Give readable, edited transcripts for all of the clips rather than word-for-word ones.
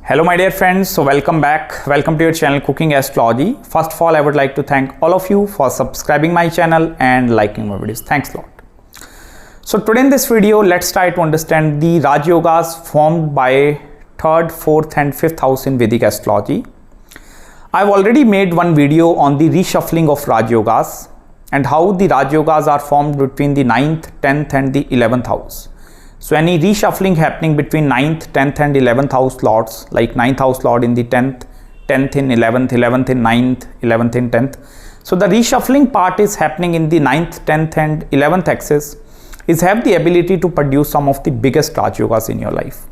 Hello my dear friends, so welcome back. Welcome to your channel Cooking Astrology. First of all, I would like to thank all of you for subscribing my channel and liking my videos. Thanks a lot. So today in this video, let's try to understand the Rajyogas formed by 3rd, 4th and 5th house in Vedic astrology. I've already made one video on the reshuffling of Rajyogas and how the Rajyogas are formed between the 9th, 10th and the 11th house. So any reshuffling happening between 9th, 10th and 11th house lords, like 9th house lord in the 10th, 10th in 11th, 11th in 9th, 11th in 10th. So the reshuffling part is happening in the 9th, 10th and 11th axis is have the ability to produce some of the biggest Rajyogas in your life.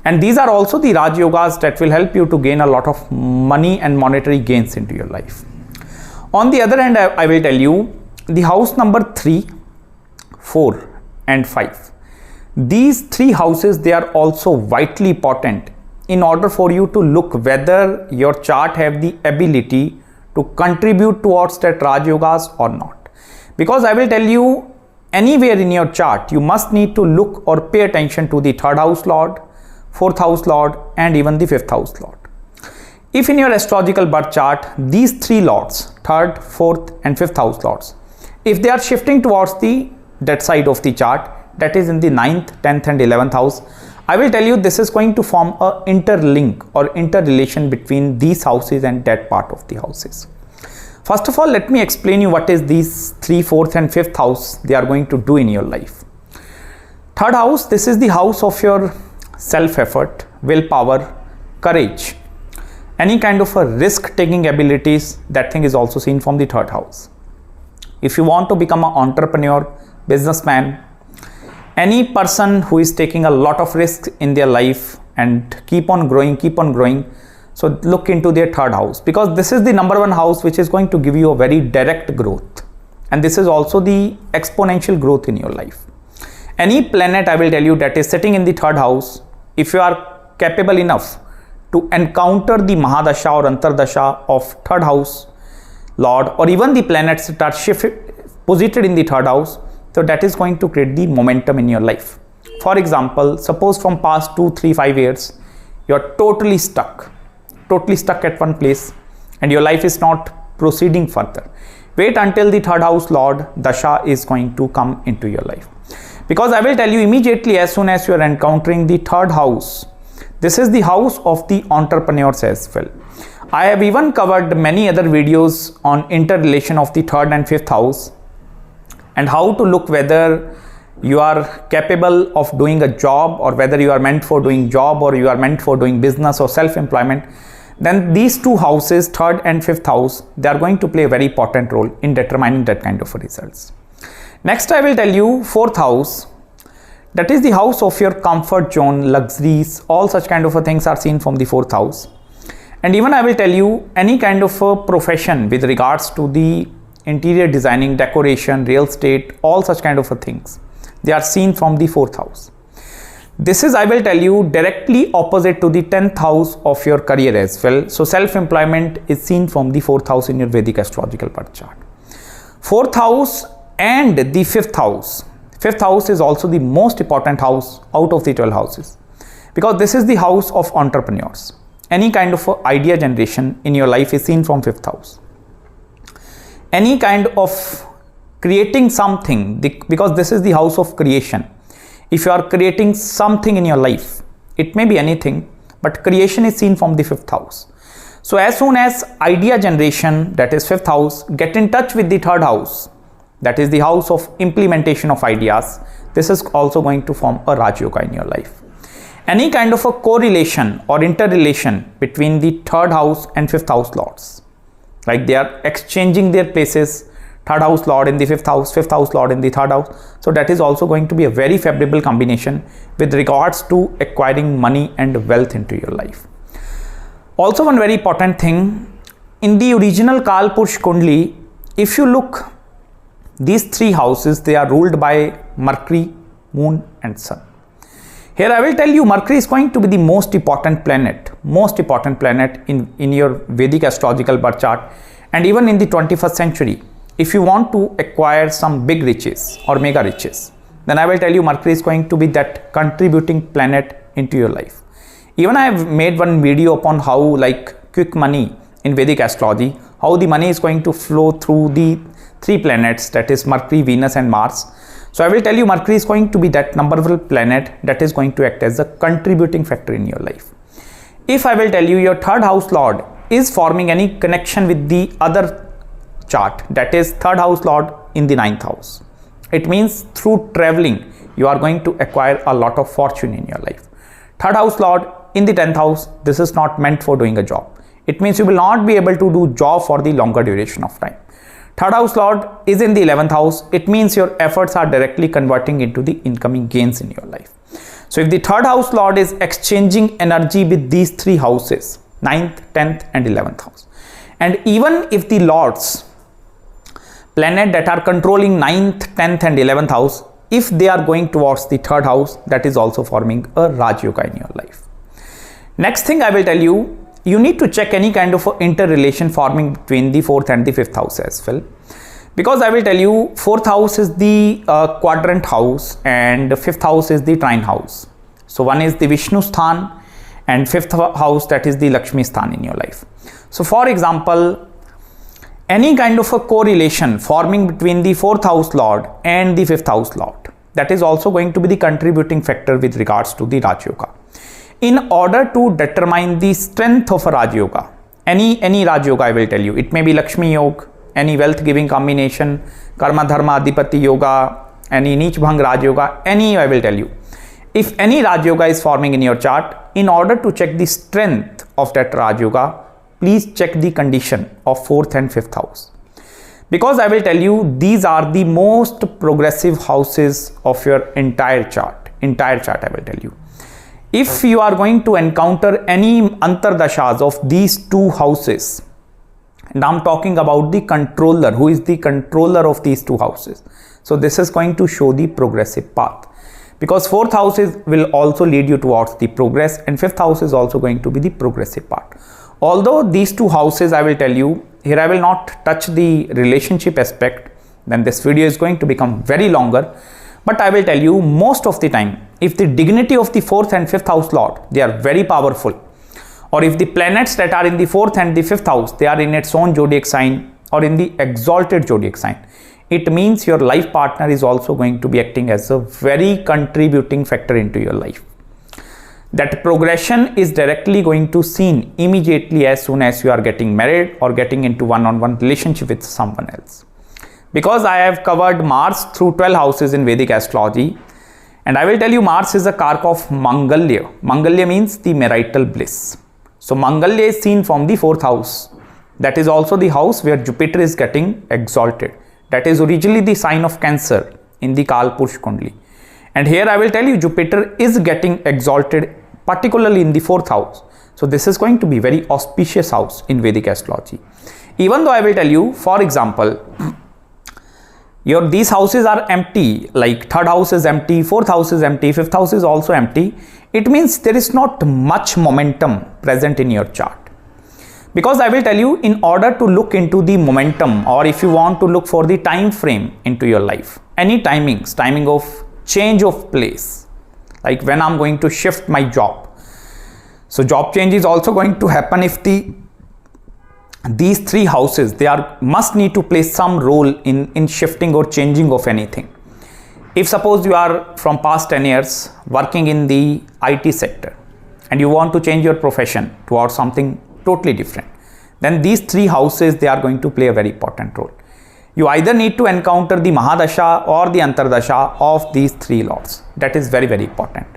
And these are also the Rajyogas that will help you to gain a lot of money and monetary gains into your life. On the other hand, I will tell you the house number 3, 4 and 5. These three houses, they are also vitally important in order for you to look whether your chart have the ability to contribute towards that Rajyogas or not. Because I will tell you, anywhere in your chart, you must need to look or pay attention to the 3rd house lord, 4th house lord and even the 5th house lord. If in your astrological birth chart, these three lords, 3rd, 4th and 5th house lords, if they are shifting towards that side of the chart, that is in the 9th, 10th and 11th house, I will tell you this is going to form a interlink or interrelation between these houses and that part of the houses. First of all, let me explain you what is these 3, 4th and 5th house they are going to do in your life. 3rd house, this is the house of your self-effort, willpower, courage, any kind of a risk-taking abilities. That thing is also seen from the 3rd house. If you want to become an entrepreneur, businessman, any person who is taking a lot of risks in their life and keep on growing, so look into their 3rd house, because this is the number 1 house which is going to give you a very direct growth, and this is also the exponential growth in your life. Any planet, I will tell you, that is sitting in the 3rd house, if you are capable enough to encounter the Mahadasha or Antardasha of 3rd house lord, or even the planets that are posited in the 3rd house, so that is going to create the momentum in your life. For example, suppose from past 2, 3, 5 years, you are totally stuck at one place and your life is not proceeding further. Wait until the 3rd house lord Dasha is going to come into your life. Because I will tell you, immediately as soon as you are encountering the 3rd house, this is the house of the entrepreneurs as well. I have even covered many other videos on interrelation of the 3rd and 5th house, and how to look whether you are capable of doing a job or whether you are meant for doing job or you are meant for doing business or self-employment. Then these two houses, 3rd and 5th house, they are going to play a very important role in determining that kind of results. Next, I will tell you 4th house. That is the house of your comfort zone, luxuries, all such kind of things are seen from the 4th house. And even I will tell you any kind of a profession with regards to the interior designing, decoration, real estate, all such kind of things, they are seen from the 4th house. This is, I will tell you, directly opposite to the 10th house of your career as well. So self-employment is seen from the 4th house in your Vedic astrological birth chart. 4th house and the 5th house. 5th house is also the most important house out of the 12 houses, because this is the house of entrepreneurs. Any kind of idea generation in your life is seen from 5th house. Any kind of creating something, because this is the house of creation. If you are creating something in your life, it may be anything, but creation is seen from the 5th house. So as soon as idea generation, that is 5th house, get in touch with the 3rd house, that is the house of implementation of ideas, this is also going to form a Rajyoga in your life. Any kind of a correlation or interrelation between the 3rd house and 5th house lords, like they are exchanging their places, 3rd house lord in the 5th house, 5th house lord in the 3rd house. So that is also going to be a very favorable combination with regards to acquiring money and wealth into your life. Also, one very important thing, in the original Kalpurush Kundli, if you look, these three houses, they are ruled by Mercury, Moon and Sun. Here I will tell you, Mercury is going to be the most important planet in your Vedic astrological birth chart, and even in the 21st century. If you want to acquire some big riches or mega riches, then I will tell you Mercury is going to be that contributing planet into your life. Even I have made one video upon how like quick money in Vedic astrology, how the money is going to flow through the 3 planets, that is Mercury, Venus and Mars. So I will tell you Mercury is going to be that number 1 planet that is going to act as a contributing factor in your life. If I will tell you your 3rd house lord is forming any connection with the other chart, that is 3rd house lord in the 9th house, it means through traveling you are going to acquire a lot of fortune in your life. 3rd house lord in the 10th house, this is not meant for doing a job. It means you will not be able to do job for the longer duration of time. 3rd house lord is in the 11th house. It means your efforts are directly converting into the incoming gains in your life. So if the 3rd house lord is exchanging energy with these 3 houses, 9th, 10th and 11th house, and even if the lords, planet that are controlling 9th, 10th and 11th house, if they are going towards the 3rd house, that is also forming a Rajyoga in your life. Next thing I will tell you, you need to check any kind of interrelation forming between the 4th and the 5th house as well. Because I will tell you 4th house is the quadrant house and 5th house is the trine house. So one is the Vishnu Sthan and 5th house, that is the Lakshmi Sthan in your life. So for example, any kind of a correlation forming between the 4th house lord and the 5th house lord, that is also going to be the contributing factor with regards to the Rajyoga. In order to determine the strength of a Rajyoga, any Rajyoga I will tell you, it may be Lakshmi Yoga, any wealth giving combination, Karma Dharma Adhipati Yoga, any Neech Bhang Rajyoga, any I will tell you. If any Rajyoga is forming in your chart, in order to check the strength of that Rajyoga, please check the condition of 4th and 5th house. Because I will tell you, these are the most progressive houses of your entire chart I will tell you. If you are going to encounter any antardashas of these 2 houses, and I'm talking about the controller, who is the controller of these 2 houses. So this is going to show the progressive path. Because 4th house will also lead you towards the progress, and 5th house is also going to be the progressive part. Although these 2 houses I will tell you, here I will not touch the relationship aspect, then this video is going to become very longer. But I will tell you, most of the time, if the dignity of the 4th and 5th house lord, they are very powerful, or if the planets that are in the 4th and the 5th house, they are in its own zodiac sign or in the exalted zodiac sign, it means your life partner is also going to be acting as a very contributing factor into your life. That progression is directly going to seen immediately as soon as you are getting married or getting into one-on-one relationship with someone else. Because I have covered Mars through 12 houses in Vedic astrology, and I will tell you Mars is a kark of Mangalya. Mangalya means the marital bliss. So Mangalya is seen from the 4th house. That is also the house where Jupiter is getting exalted. That is originally the sign of Cancer in the Kalpurush Kundli. And here I will tell you Jupiter is getting exalted particularly in the 4th house. So this is going to be very auspicious house in Vedic astrology. Even though I will tell you, for example, these houses are empty, like 3rd house is empty, 4th house is empty, 5th house is also empty. It means there is not much momentum present in your chart. Because I will tell you, in order to look into the momentum, or if you want to look for the time frame into your life, any timing of change of place, like when I'm going to shift my job. So job change is also going to happen if these 3 houses, must need to play some role in shifting or changing of anything. If suppose you are from past 10 years working in the IT sector and you want to change your profession towards something totally different, then these 3 houses, they are going to play a very important role. You either need to encounter the Mahadasha or the Antardasha of these 3 lords. That is very, very important.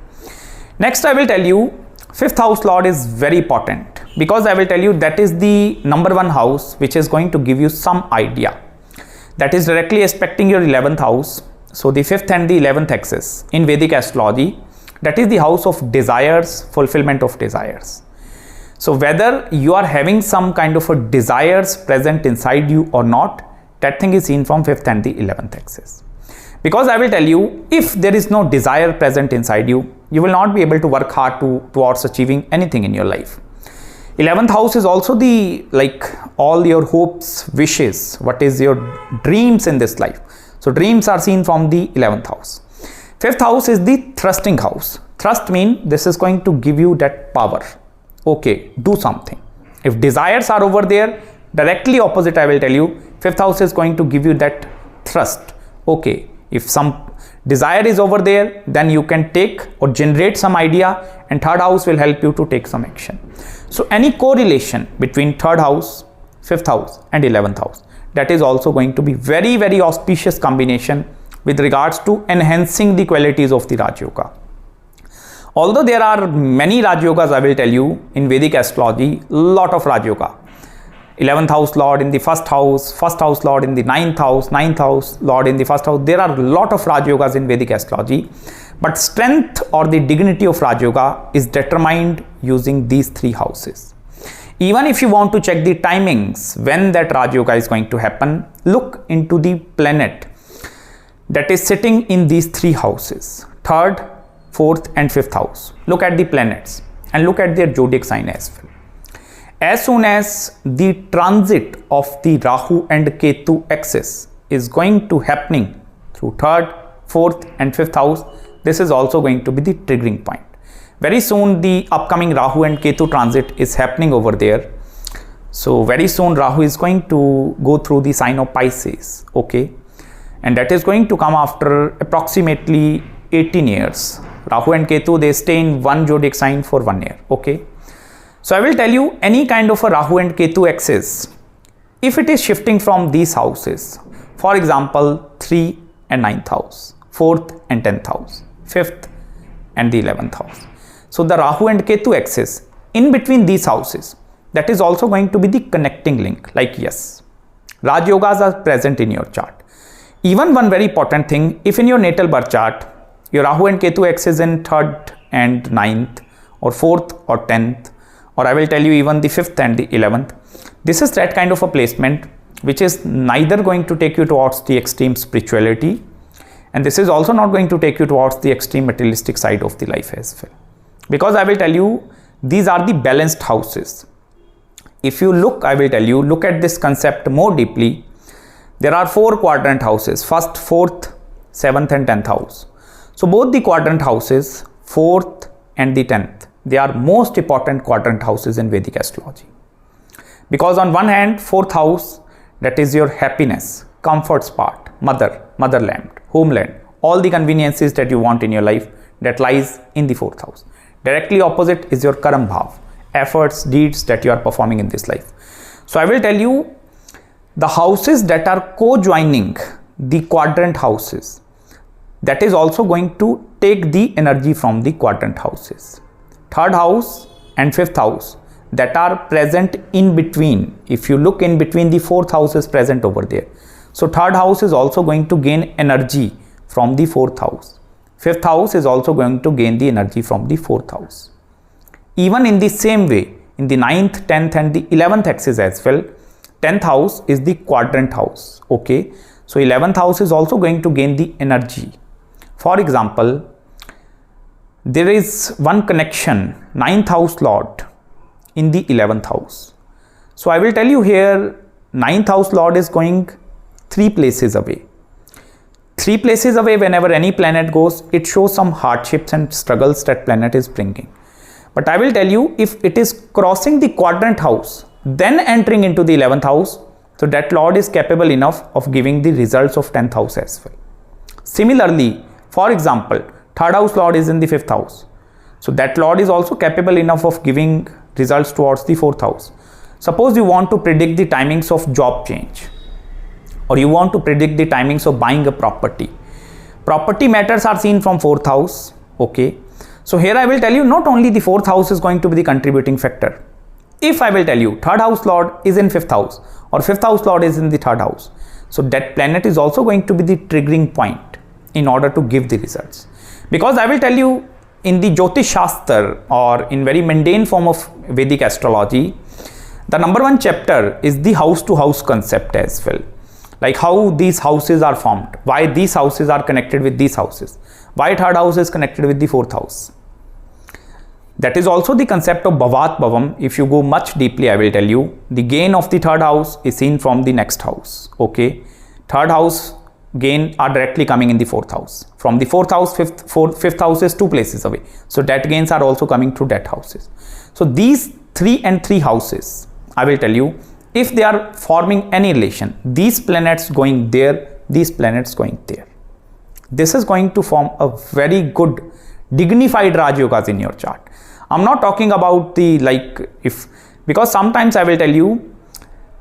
Next, I will tell you 5th house lord is very important, because I will tell you that is the number 1 house which is going to give you some idea. That is directly aspecting your 11th house. So the 5th and the 11th axis in Vedic astrology, that is the house of desires, fulfillment of desires. So whether you are having some kind of a desires present inside you or not, that thing is seen from 5th and the 11th axis. Because I will tell you, if there is no desire present inside you, you will not be able to work hard towards achieving anything in your life. 11th house is also the, like, all your hopes, wishes, what is your dreams in this life. So dreams are seen from the 11th house. 5th house is the thrusting house. Thrust means this is going to give you that power. Okay, do something. If desires are over there, directly opposite I will tell you, 5th house is going to give you that thrust. Okay, if some desire is over there, then you can take or generate some idea, and 3rd house will help you to take some action. So any correlation between 3rd house, 5th house and 11th house, that is also going to be very, very auspicious combination with regards to enhancing the qualities of the Raj Yoga. Although there are many Raj Yogas, I will tell you, in Vedic astrology, lot of Raj Yoga. 11th house Lord in the 1st house Lord in the 9th house Lord in the 1st house. There are a lot of Raj Yogas in Vedic astrology, but strength or the dignity of Raj Yoga is determined using these 3 houses. Even if you want to check the timings when that Raj Yoga is going to happen, look into the planet that is sitting in these 3 houses, 3rd, 4th and 5th house. Look at the planets and look at their zodiac sign as well. As soon as the transit of the Rahu and Ketu axis is going to happening through 3rd, 4th and 5th house, this is also going to be the triggering point. Very soon the upcoming Rahu and Ketu transit is happening over there. So very soon Rahu is going to go through the sign of Pisces. Okay, and that is going to come after approximately 18 years. Rahu and Ketu, they stay in one zodiac sign for 1 year. Okay, so I will tell you, any kind of a Rahu and Ketu axis, if it is shifting from these houses, for example 3 and 9th house, 4th and 10th house, 5th and the 11th house. So the Rahu and Ketu axis in between these houses, that is also going to be the connecting link. Like yes, Raj Yogas are present in your chart. Even one very important thing, if in your natal birth chart, your Rahu and Ketu axis in 3rd and 9th or 4th or 10th, or I will tell you even the 5th and the 11th, this is that kind of a placement which is neither going to take you towards the extreme spirituality, and this is also not going to take you towards the extreme materialistic side of the life as well. Because I will tell you, these are the balanced houses. If you look, I will tell you, look at this concept more deeply. There are 4 quadrant houses, 1st, 4th, 7th and 10th house. So both the quadrant houses, 4th and the 10th, they are most important quadrant houses in Vedic astrology. Because on one hand, 4th house, that is your happiness, comfort spot, motherland, homeland, all the conveniences that you want in your life, that lies in the 4th house. Directly opposite is your karam bhav, efforts, deeds that you are performing in this life. So I will tell you, the houses that are co-joining the quadrant houses, that is also going to take the energy from the quadrant houses. 3rd house and 5th house, that are present in between. If you look in between, the 4th house is present over there. So 3rd house is also going to gain energy from the 4th house. 5th house is also going to gain the energy from the 4th house. Even in the same way, in the 9th, 10th and the 11th axis as well, 10th house is the quadrant house. Okay, so 11th house is also going to gain the energy. For example, there is one connection, 9th house Lord in the 11th house. So I will tell you here, 9th house Lord is going 3 places away. 3 places away, whenever any planet goes, it shows some hardships and struggles that planet is bringing. But I will tell you, if it is crossing the quadrant house, then entering into the 11th house, so that Lord is capable enough of giving the results of 10th house as well. Similarly, for example, 3rd house Lord is in the 5th house. So that Lord is also capable enough of giving results towards the 4th house. Suppose you want to predict the timings of job change, or you want to predict the timings of buying a property. Property matters are seen from 4th house. Okay. So here I will tell you, not only the 4th house is going to be the contributing factor. If I will tell you 3rd house Lord is in 5th house, or 5th house Lord is in the 3rd house, so that planet is also going to be the triggering point in order to give the results. Because I will tell you, in the Jyotish Shastra, or in very mundane form of Vedic astrology, the number 1 chapter is the house to house concept as well. Like how these houses are formed, why these houses are connected with these houses, why 3rd house is connected with the 4th house. That is also the concept of Bhavat Bhavam. If you go much deeply, I will tell you, the gain of the 3rd house is seen from the next house. Okay, 3rd house gain are directly coming in the 4th house. From the 4th house, 5th house is 2 places away. So death gains are also coming through death houses. So these 3 and 3 houses, I will tell you, if they are forming any relation, these planets going there, these planets going there, this is going to form a very good dignified Rajyogas in your chart. I'm not talking about the because sometimes I will tell you,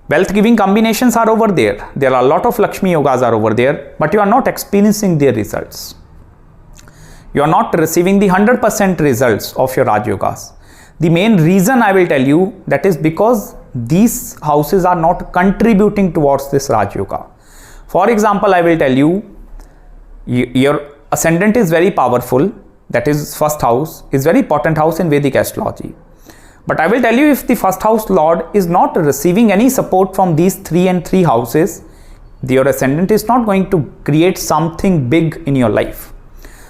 wealth giving combinations are over there. There are a lot of Lakshmi yogas are over there, but you are not experiencing their results. You are not receiving the 100% results of your Rajyogas. The main reason I will tell you, that is because these houses are not contributing towards this Rajyoga. For example, I will tell you, your ascendant is very powerful. That is 1st house, is very important house in Vedic astrology. But I will tell you, if the 1st house lord is not receiving any support from these 3 and 3 houses, your ascendant is not going to create something big in your life.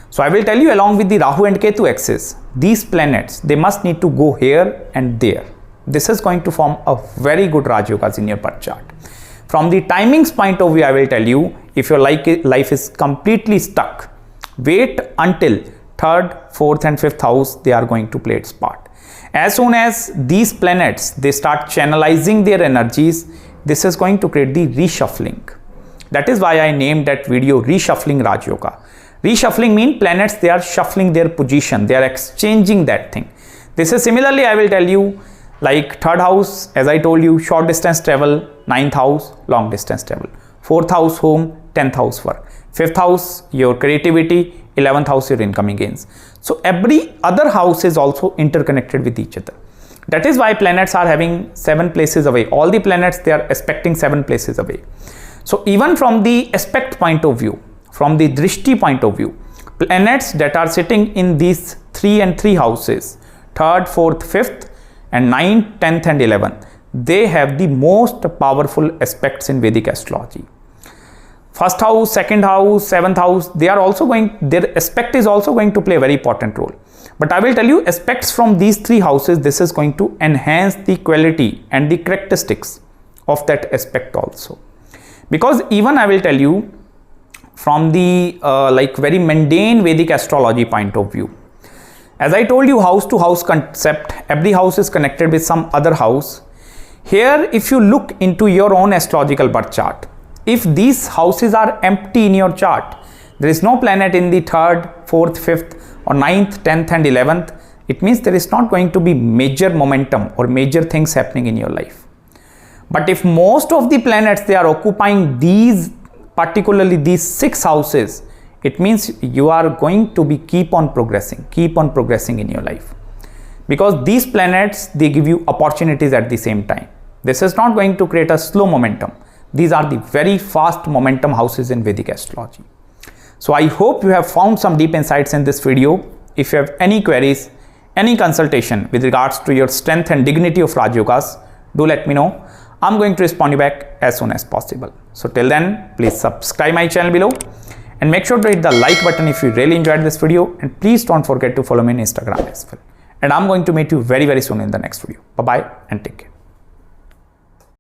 So I will tell you, along with the Rahu and Ketu axis, these planets, they must need to go here and there. This is going to form a very good Rajyogas in your birth chart. From the timings point of view, I will tell you, if your life is completely stuck, wait until 3rd, 4th and 5th house, they are going to play its part. As soon as these planets, they start channelizing their energies, this is going to create the reshuffling. That is why I named that video Reshuffling Rajyoga. Reshuffling means planets, they are shuffling their position, they are exchanging that thing. This is similarly, I will tell you, like 3rd house, as I told you, short distance travel, 9th house, long distance travel, 4th house home, 10th house work, 5th house your creativity, 11th house your incoming gains. So every other house is also interconnected with each other. That is why planets are having 7 places away. All the planets, they are aspecting 7 places away. So even from the aspect point of view, from the drishti point of view, planets that are sitting in these 3 and 3 houses, 3rd, 4th, 5th and 9th, 10th and 11th, they have the most powerful aspects in Vedic astrology. 1st house, 2nd house, 7th house, they are also going, their aspect is also going to play a very important role. But I will tell you, aspects from these 3 houses, this is going to enhance the quality and the characteristics of that aspect also. Because even I will tell you, from the very mundane Vedic astrology point of view, as I told you, house to house concept, every house is connected with some other house. Here, if you look into your own astrological birth chart, if these houses are empty in your chart, there is no planet in the 3rd, 4th, 5th or 9th, 10th and 11th, it means there is not going to be major momentum or major things happening in your life. But if most of the planets, they are occupying these, particularly these 6 houses, it means you are going to be keep on progressing in your life. Because these planets, they give you opportunities at the same time. This is not going to create a slow momentum. These are the very fast momentum houses in Vedic astrology. So I hope you have found some deep insights in this video. If you have any queries, any consultation with regards to your strength and dignity of Rajyogas, do let me know. I'm going to respond you back as soon as possible. So till then, please subscribe my channel below and make sure to hit the like button if you really enjoyed this video, and please don't forget to follow me on Instagram as well. And I'm going to meet you very, very soon in the next video. Bye-bye and take care.